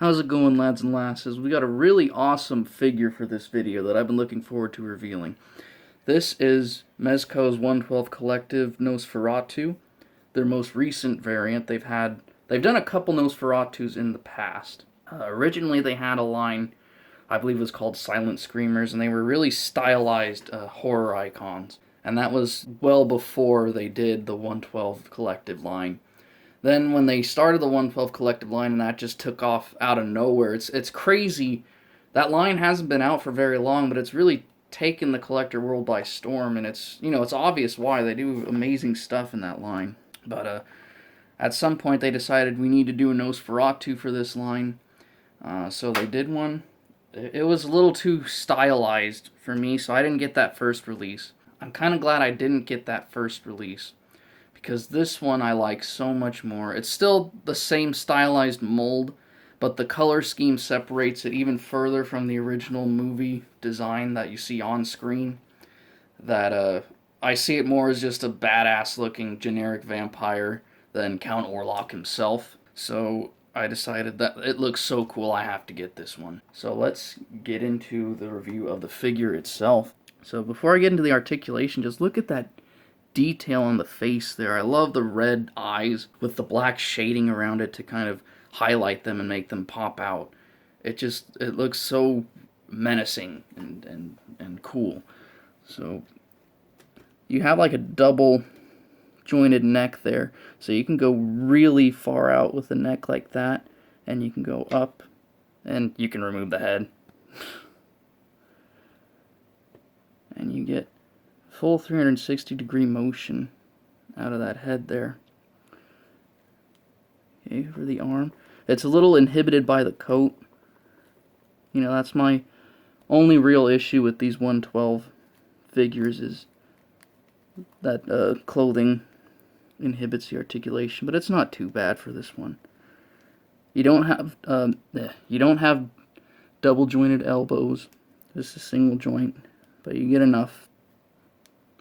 How's it going, lads and lasses? We got a really awesome figure for this video that I've been looking forward to revealing. This is Mezco's 1/12 Collective Nosferatu, their most recent variant. They've done a couple Nosferatus in the past. Originally they had a line, I believe it was called Silent Screamers, and they were really stylized horror icons. And that was well before they did the 1/12 Collective line. Then when they started the 1/12 Collective line and that just took off out of nowhere, it's crazy. That line hasn't been out for very long, but it's really taken the collector world by storm, and it's obvious why. They do amazing stuff in that line. But at some point they decided we need to do a Nosferatu for this line, so they did one. It was a little too stylized for me, so I didn't get that first release. I'm kind of glad I didn't get that first release, because this one I like so much more. It's still the same stylized mold, but the color scheme separates it even further from the original movie design that you see on screen. That I see it more as just a badass looking generic vampire than Count Orlok himself. So I decided that it looks so cool, I have to get this one. So let's get into the review of the figure itself. So before I get into the articulation, just look at that detail on the face there. I love the red eyes with the black shading around it to kind of highlight them and make them pop out. It looks so menacing and cool. So you have like a double jointed neck there, so you can go really far out with the neck like that, and you can go up and you can remove the head and you get full 360-degree motion out of that head there. Okay, for the arm, it's a little inhibited by the coat. That's my only real issue with these 1/12 figures, is that clothing inhibits the articulation, but it's not too bad for this one. You don't have double jointed elbows. This is single joint, but you get enough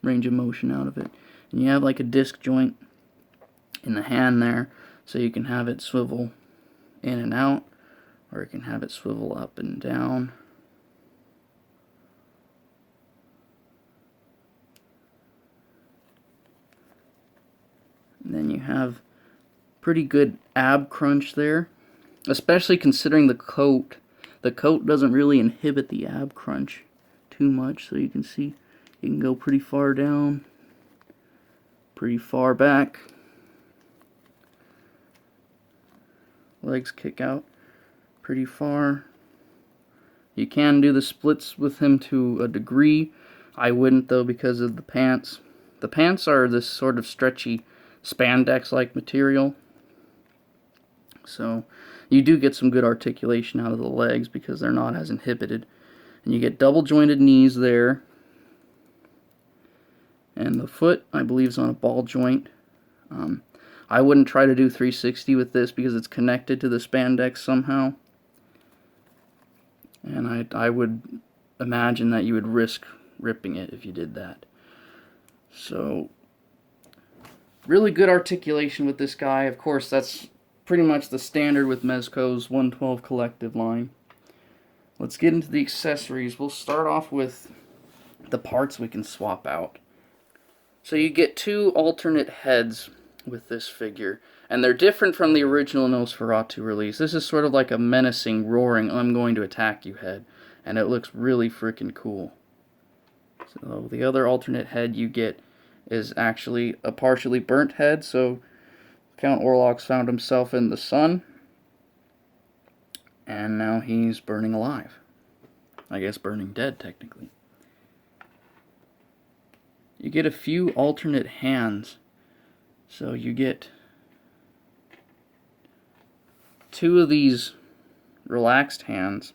range of motion out of it. And you have like a disc joint in the hand there, so you can have it swivel in and out, or you can have it swivel up and down. And then you have pretty good ab crunch there, especially considering the coat. The coat doesn't really inhibit the ab crunch too much, so you can see you can go pretty far down, pretty far back. Legs kick out pretty far. You can do the splits with him to a degree. I wouldn't though, because of the pants. The pants are this sort of stretchy spandex-like material, so you do get some good articulation out of the legs because they're not as inhibited. And you get double jointed knees there. And the foot, I believe, is on a ball joint. I wouldn't try to do 360 with this because it's connected to the spandex somehow. And I would imagine that you would risk ripping it if you did that. So, really good articulation with this guy. Of course, that's pretty much the standard with Mezco's 1/12 Collective line. Let's get into the accessories. We'll start off with the parts we can swap out. So you get two alternate heads with this figure, and they're different from the original Nosferatu release. This is sort of like a menacing, roaring, I'm going to attack you head, and it looks really freaking cool. So the other alternate head you get is actually a partially burnt head, so Count Orlok's found himself in the sun, and now he's burning alive. I guess burning dead, technically. You get a few alternate hands. So you get two of these relaxed hands,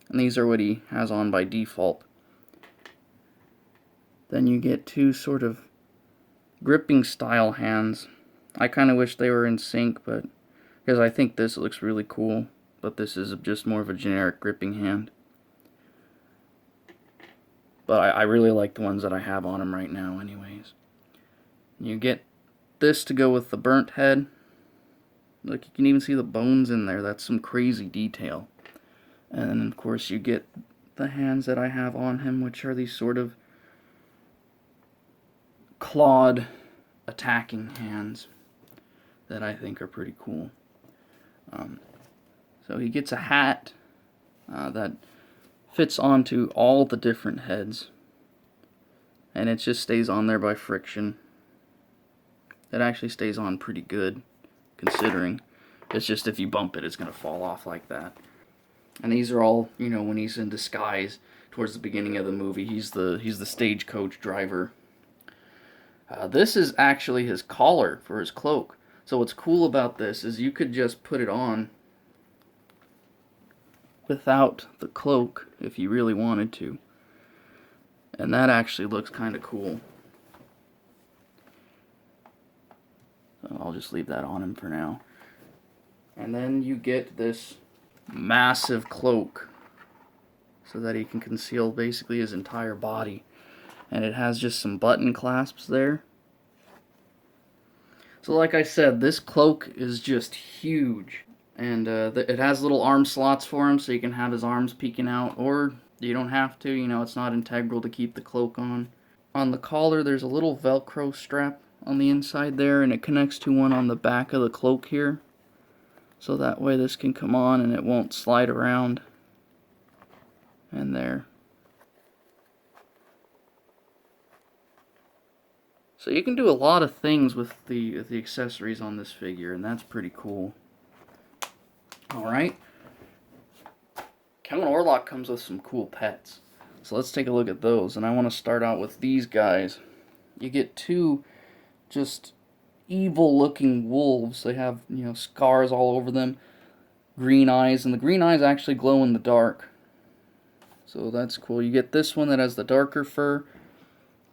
and these are what he has on by default. Then you get two sort of gripping style hands. I kind of wish they were in sync, but because I think this looks really cool, but this is just more of a generic gripping hand. But I really like the ones that I have on him right now anyways. You get this to go with the burnt head. Look, you can even see the bones in there. That's some crazy detail. And then, of course, you get the hands that I have on him, which are these sort of clawed attacking hands that I think are pretty cool. So he gets a hat that fits onto all the different heads, and it just stays on there by friction. It actually stays on pretty good, considering. It's just if you bump it, it's going to fall off like that. And these are all, you know, when he's in disguise towards the beginning of the movie. He's the stagecoach driver. This is actually his collar for his cloak. So what's cool about this is you could just put it on without the cloak if you really wanted to. And that actually looks kind of cool. So I'll just leave that on him for now. And then you get this massive cloak so that he can conceal basically his entire body. And it has just some button clasps there. So like I said, this cloak is just huge. And it has little arm slots for him so you can have his arms peeking out. Or you don't have to, you know, it's not integral to keep the cloak on. On the collar there's a little Velcro strap on the inside there, and it connects to one on the back of the cloak here. So that way this can come on and it won't slide around. And there. So you can do a lot of things with the accessories on this figure, and that's pretty cool. Alright. Count Orlok comes with some cool pets. So let's take a look at those. And I want to start out with these guys. You get two just evil looking wolves. They have, you know, scars all over them. Green eyes. And the green eyes actually glow in the dark. So that's cool. You get this one that has the darker fur.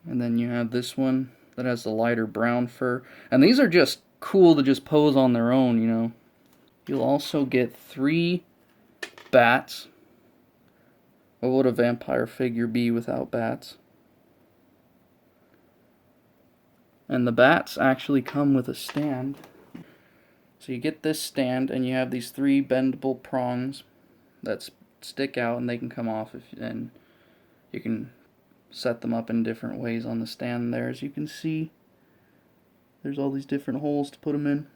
And then you have this one that has the lighter brown fur. And these are just cool to just pose on their own, you know. You'll also get 3 bats. What would a vampire figure be without bats? And the bats actually come with a stand. So you get this stand, and you have these 3 bendable prongs that stick out, and they can come off, and you can set them up in different ways on the stand there. As you can see, there's all these different holes to put them in.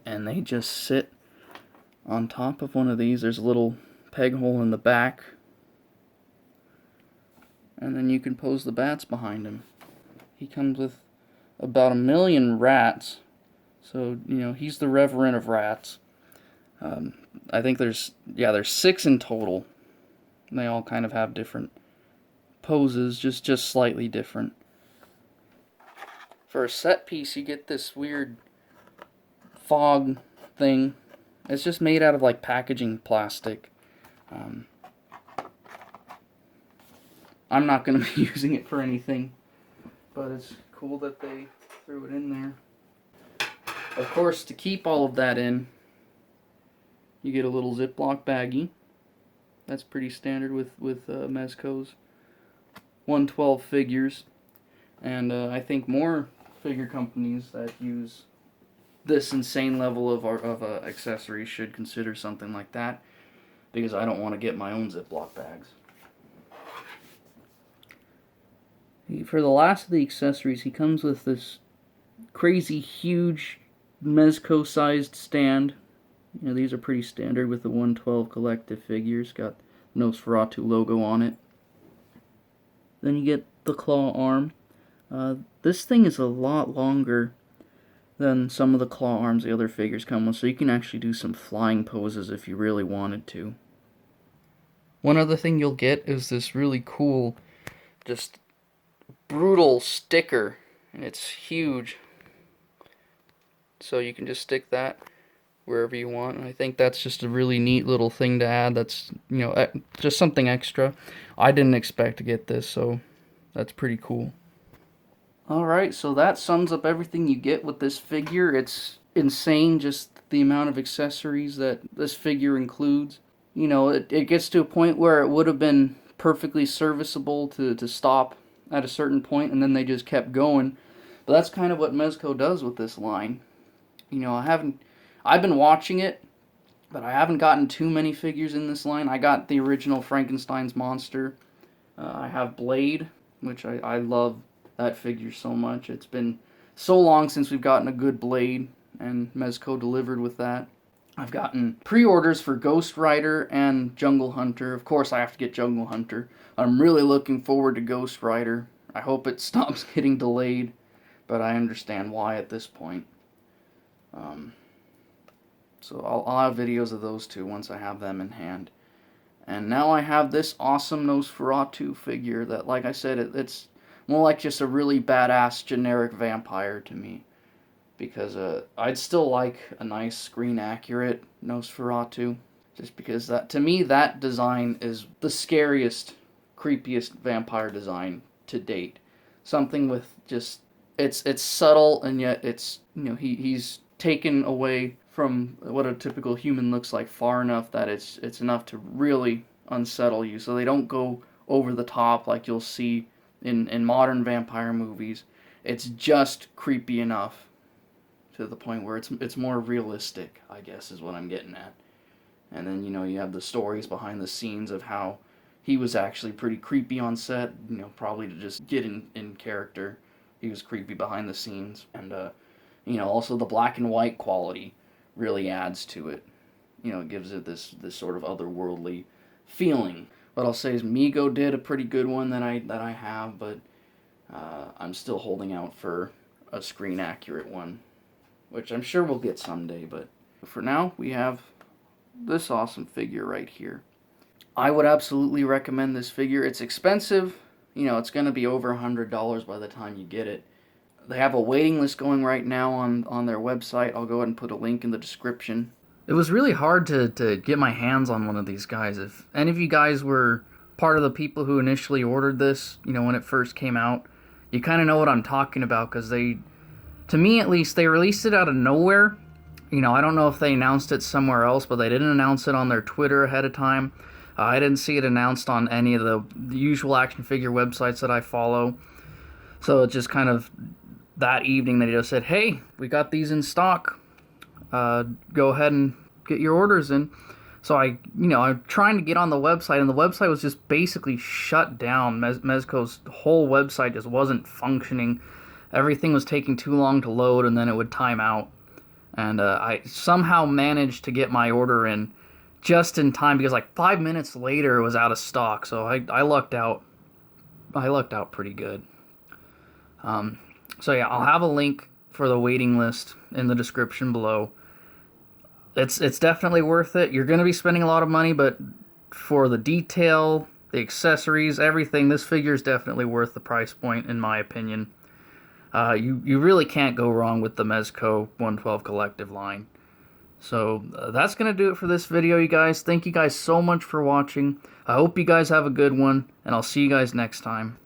And they just sit on top of one of these. There's a little peg hole in the back. And then you can pose the bats behind him. He comes with about 1 million rats. So, you know, he's the reverend of rats. I think there's 6 in total. And they all kind of have different poses, just slightly different. For a set piece, you get this weird fog thing. It's just made out of like packaging plastic. I'm not going to be using it for anything, but it's cool that they threw it in there. Of course, to keep all of that in, you get a little Ziploc baggie. That's pretty standard with Mezco's 112 figures. And I think more figure companies that use this insane level of accessories should consider something like that, because I don't want to get my own Ziploc bags. For the last of the accessories, he comes with this crazy huge Mezco-sized stand. You know, these are pretty standard with the 112 collective figures. Got Nosferatu logo on it. Then you get the claw arm. This thing is a lot longer than some of the claw arms the other figures come with, so you can actually do some flying poses if you really wanted to. One other thing you'll get is this really cool, just brutal sticker, and it's huge. So you can just stick that wherever you want, and I think that's just a really neat little thing to add. That's, you know, just something extra. I didn't expect to get this, so that's pretty cool. Alright, so that sums up everything you get with this figure. It's insane just the amount of accessories that this figure includes. You know, it gets to a point where it would have been perfectly serviceable to stop at a certain point, and then they just kept going. But that's kind of what Mezco does with this line. You know, I haven't I've been watching it, but I haven't gotten too many figures in this line. I got the original Frankenstein's monster. I have Blade, which I love that figure so much. It's been so long since we've gotten a good Blade, and Mezco delivered with that. I've gotten pre-orders for Ghost Rider and Jungle Hunter. Of course, I have to get Jungle Hunter. I'm really looking forward to Ghost Rider. I hope it stops getting delayed, but I understand why at this point. So I'll have videos of those two once I have them in hand. And now I have this awesome Nosferatu figure that, like I said, it's more like just a really badass generic vampire to me. Because I'd still like a nice screen accurate Nosferatu. Just because that, to me, that design is the scariest, creepiest vampire design to date. Something with just, it's subtle, and yet it's, you know, he's taken away from what a typical human looks like far enough that it's enough to really unsettle you. So they don't go over the top like you'll see in modern vampire movies. It's just creepy enough to the point where it's more realistic, I guess, is what I'm getting at. And then, you know, you have the stories behind the scenes of how he was actually pretty creepy on set, you know, probably to just get in character. He was creepy behind the scenes. And, you know, also the black and white quality really adds to it. You know, it gives it this sort of otherworldly feeling. What I'll say is Mego did a pretty good one that I have, but I'm still holding out for a screen accurate one, which I'm sure we'll get someday. But for now, we have this awesome figure right here. I would absolutely recommend this figure. It's expensive. You know, it's going to be over $100 by the time you get it. They have a waiting list going right now on their website. I'll go ahead and put a link in the description. It was really hard to get my hands on one of these guys. If any of you guys were part of the people who initially ordered this, you know, when it first came out, you kind of know what I'm talking about, because they, to me at least, they released it out of nowhere. You know, I don't know if they announced it somewhere else, but they didn't announce it on their Twitter ahead of time. I didn't see it announced on any of the usual action figure websites that I follow. So it just kind of, that evening they just said, hey, we got these in stock. Go ahead and get your orders in. So I'm trying to get on the website, and the website was just basically shut down. Mezco's whole website just wasn't functioning. Everything was taking too long to load, and then it would time out. And I somehow managed to get my order in just in time, because like 5 minutes later it was out of stock. So I lucked out. I lucked out pretty good. So yeah, I'll have a link for the waiting list in the description below. It's definitely worth it. You're going to be spending a lot of money, but for the detail, the accessories, everything, this figure is definitely worth the price point, in my opinion. You really can't go wrong with the Mezco 112 Collective line. So that's going to do it for this video, you guys. Thank you guys so much for watching. I hope you guys have a good one, and I'll see you guys next time.